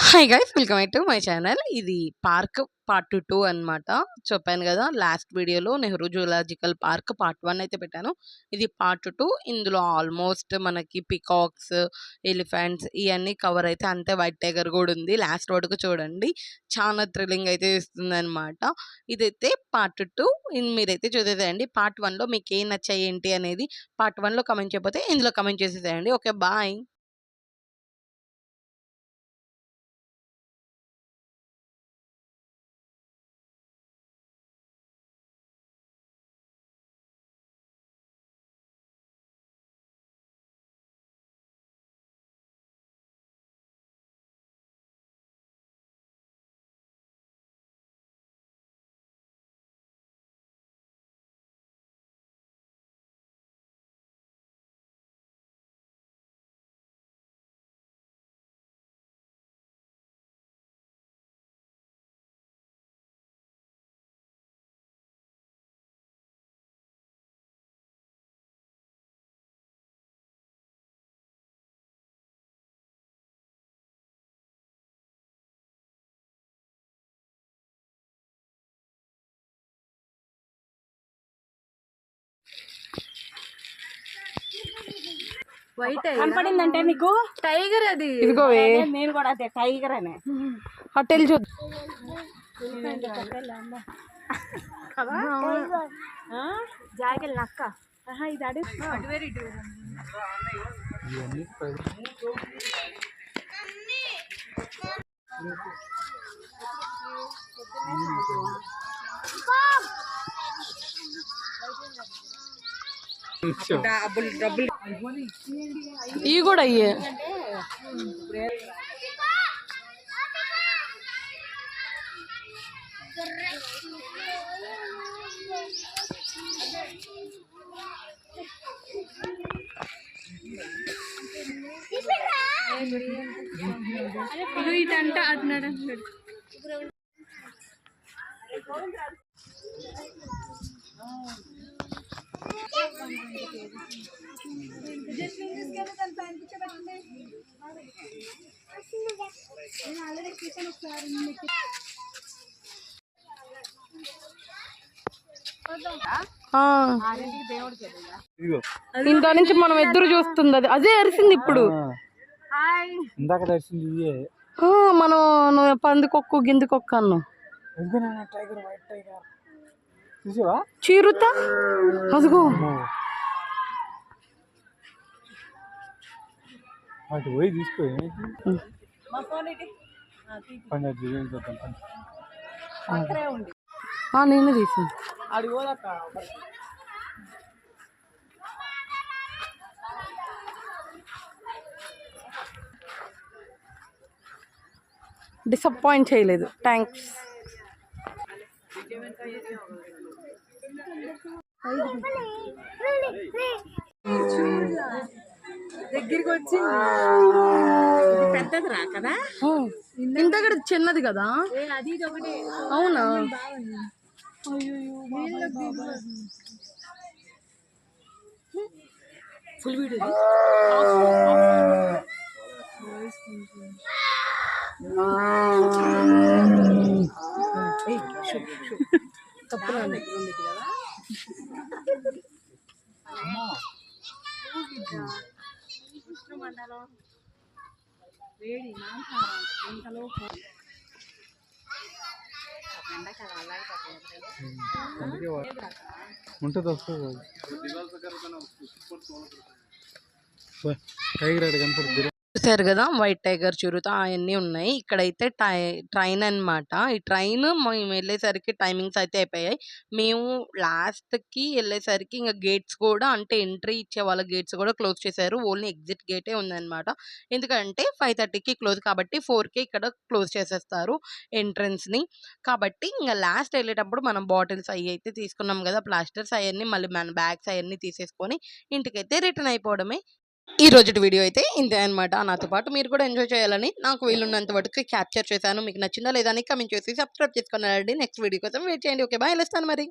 Hi guys, welcome back to my channel. ఇది park part 2 అనమాట. చెప్పాను కదా లాస్ట్ వీడియోలో నెహ్రూ జూలాజికల్ పార్క్ పార్ట్ 1 అయితే పెట్టాను. ఇది పార్ట్ 2. ఇందులో ఆల్మోస్ట్ మనకి పికాక్స్, ఎలిఫెంట్స్ ఇవన్నీ కవర్ అయితే అంతే. వైట్ టైగర్ కూడా ఉంది. లాస్ట్ వరకు చూడండి, చాలా థ్రిల్లింగ్ అయితే ఇస్తుంది అనమాట. ఇదైతే పార్ట్ 2. మీరైతే చూసేసేయండి. పార్ట్ 1లో మీకు ఏం నచ్చాయి ఏంటి అనేది పార్ట్ 1లో కమెంట్ చేయకపోతే ఇందులో కమెంట్ చేసేసేయండి. Okay, bye. వైట్ కనపడిందంటే నీకు టైగర్ అది. ఇదిగోవే, నేను కూడా అదే టైగర్ అనే హోటల్ చూద్దాం. జాగిల్ నక్క. ఇది అడి ఇవి కూడా అయ్యే. ఇదంట అంటున్నాడు. ఇంత నుంచి మనం ఎదురు చూస్తుంది అది అదే అరిసింది ఇప్పుడు. మనం పందికొక్కు గిందికొక్కు అన్నాం. చీరుతా అదిగో. పోయి తీసుకో. నేను తీసి డిసప్పాయింట్ చేయలేదు. థ్యాంక్స్. దగ్గరికి వచ్చి పెద్దది రా కదా, ఇంతకడ చిన్నది కదా. అది ఒకటి. అవునా? ఫుల్ వీడియో వేడి మాంసాలు ఉంటుంది, వస్తుంది. టైగర్ ఆడ కనపడుతుంది. చూసారు కదా, వైట్ టైగర్, చిరుత అవన్నీ ఉన్నాయి. ఇక్కడైతే ట్రైన్ అనమాట. ఈ ట్రైన్ మేము వెళ్ళేసరికి టైమింగ్స్ అయితే అయిపోయాయి. మేము లాస్ట్కి వెళ్ళేసరికి ఇంకా గేట్స్ కూడా, అంటే ఎంట్రీ ఇచ్చే వాళ్ళ గేట్స్ కూడా క్లోజ్ చేశారు. ఓన్లీ ఎగ్జిట్ గేటే ఉందన్నమాట. ఎందుకంటే 5:30కి క్లోజ్ కాబట్టి 4కే ఇక్కడ క్లోజ్ చేసేస్తారు ఎంట్రన్స్ని. కాబట్టి ఇంకా లాస్ట్ వెళ్ళేటప్పుడు మనం బాటిల్స్ అవి అయితే తీసుకున్నాం కదా, ప్లాస్టర్స్ అవన్నీ, మళ్ళీ మన బ్యాగ్స్ అవన్నీ తీసేసుకొని ఇంటికైతే రిటర్న్ అయిపోవడమే. ఈ రోజు వీడియో అయితే ఇంతే అనమాట. నాతో పాటు మీరు కూడా ఎంజాయ్ చేయాలని నాకు వీలున్నంత వరకు క్యాప్చర్ చేశాను. మీకు నచ్చిందా లేదా అని కమెంట్ చేసి సబ్స్క్రైబ్ చేసుకోండి. నెక్స్ట్ వీడియో కోసం వెయిట్ చేయండి. Okay, bye. వెళ్ళొస్తాను మరి.